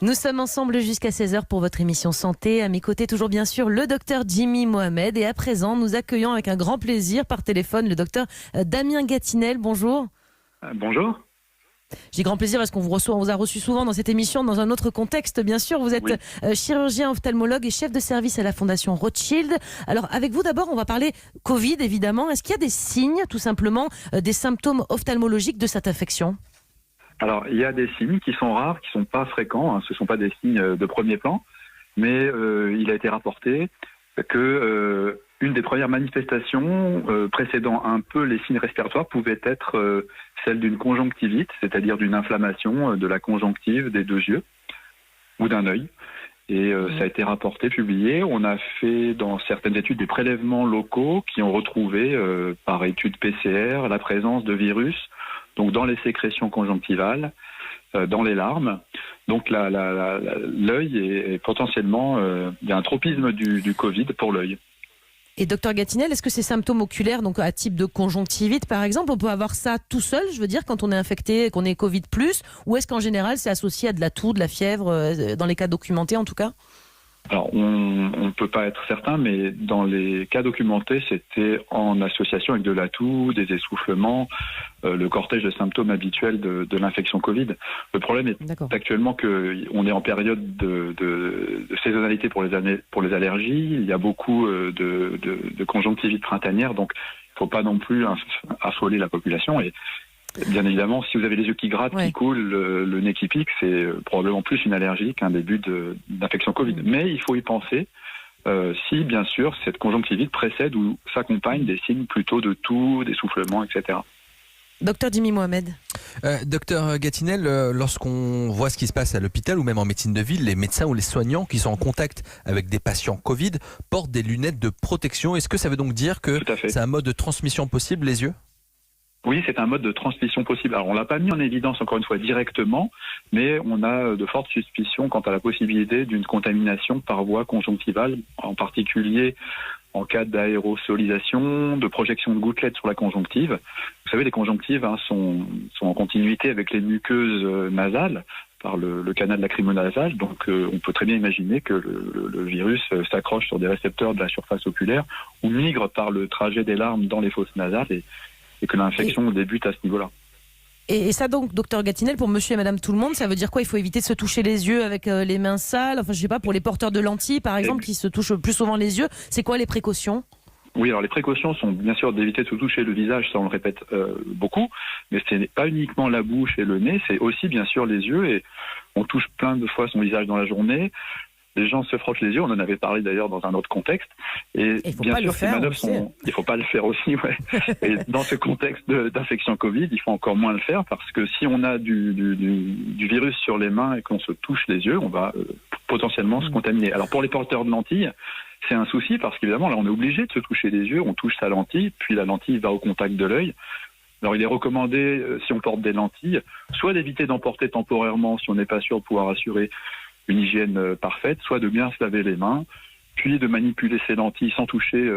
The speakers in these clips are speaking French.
Nous sommes ensemble jusqu'à 16h pour votre émission Santé. À mes côtés, toujours bien sûr, le docteur Jimmy Mohamed. Et à présent, nous accueillons avec un grand plaisir par téléphone le docteur Damien Gatinel. Bonjour. Bonjour. J'ai grand plaisir parce qu'on vous a reçu souvent dans cette émission, dans un autre contexte, bien sûr. Vous êtes chirurgien, ophtalmologue et chef de service à la Fondation Rothschild. Alors, avec vous, d'abord, on va parler Covid, évidemment. Est-ce qu'il y a des signes, tout simplement, des symptômes ophtalmologiques de cette infection ? Alors, il y a des signes qui sont rares, qui ne sont pas fréquents. Ce ne sont pas des signes de premier plan, mais il a été rapporté que une des premières manifestations précédant un peu les signes respiratoires pouvait être celle d'une conjonctivite, c'est-à-dire d'une inflammation de la conjonctive des deux yeux ou d'un œil. Et ça a été rapporté, publié. On a fait dans certaines études des prélèvements locaux qui ont retrouvé par étude PCR la présence de virus donc dans les sécrétions conjonctivales, dans les larmes. Donc l'œil est potentiellement, il y a un tropisme du Covid pour l'œil. Et docteur Gatinel, est-ce que ces symptômes oculaires, donc à type de conjonctivite par exemple, on peut avoir ça tout seul, je veux dire, quand on est infecté, qu'on est Covid+, ou est-ce qu'en général c'est associé à de la toux, de la fièvre, dans les cas documentés en tout cas ? Alors, on ne peut pas être certain, mais dans les cas documentés, c'était en association avec de la toux, des essoufflements, le cortège de symptômes habituels de l'infection Covid. Le problème est actuellement qu'on est en période de saisonnalité pour les allergies. Il y a beaucoup de conjonctivite printanière, donc il ne faut pas non plus affoler la population. Et bien évidemment, si vous avez les yeux qui grattent, qui coulent, le nez qui pique, c'est probablement plus une allergie qu'un début d'infection Covid. Mais il faut y penser si, bien sûr, cette conjonctivite précède ou s'accompagne des signes plutôt de toux, d'essoufflement, etc. Docteur Jimmy Mohamed. Docteur Gatinel, lorsqu'on voit ce qui se passe à l'hôpital ou même en médecine de ville, les médecins ou les soignants qui sont en contact avec des patients Covid portent des lunettes de protection. Est-ce que ça veut donc dire que c'est un mode de transmission possible, les yeux ? Oui, c'est un mode de transmission possible. Alors, on ne l'a pas mis en évidence, encore une fois, directement, mais on a de fortes suspicions quant à la possibilité d'une contamination par voie conjonctivale, en particulier en cas d'aérosolisation, de projection de gouttelettes sur la conjonctive. Vous savez, les conjonctives sont en continuité avec les muqueuses nasales, par le canal lacrymonasal, donc on peut très bien imaginer que le virus s'accroche sur des récepteurs de la surface oculaire ou migre par le trajet des larmes dans les fosses nasales et que l'infection débute à ce niveau-là. Et ça donc, docteur Gatinel, pour monsieur et madame tout le monde, ça veut dire quoi ? Il faut éviter de se toucher les yeux avec les mains sales, enfin je sais pas, pour les porteurs de lentilles par exemple, qui se touchent plus souvent les yeux, c'est quoi les précautions ? Oui, alors les précautions sont bien sûr d'éviter de se toucher le visage, ça on le répète beaucoup, mais ce n'est pas uniquement la bouche et le nez, c'est aussi bien sûr les yeux, et on touche plein de fois son visage dans la journée. Les gens se frottent les yeux, on en avait parlé d'ailleurs dans un autre contexte. Et bien sûr, ces manœuvres il ne faut pas le faire aussi. Ouais. Et dans ce contexte d'infection Covid, il faut encore moins le faire parce que si on a du virus sur les mains et qu'on se touche les yeux, on va potentiellement se contaminer. Alors pour les porteurs de lentilles, c'est un souci parce qu'évidemment, là, on est obligé de se toucher les yeux, on touche sa lentille, puis la lentille va au contact de l'œil. Alors il est recommandé, si on porte des lentilles, soit d'éviter d'emporter temporairement si on n'est pas sûr de pouvoir assurer une hygiène parfaite, soit de bien se laver les mains, puis de manipuler ces lentilles sans toucher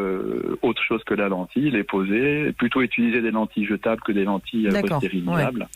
autre chose que la lentille, les poser, plutôt utiliser des lentilles jetables que des lentilles stérilisables.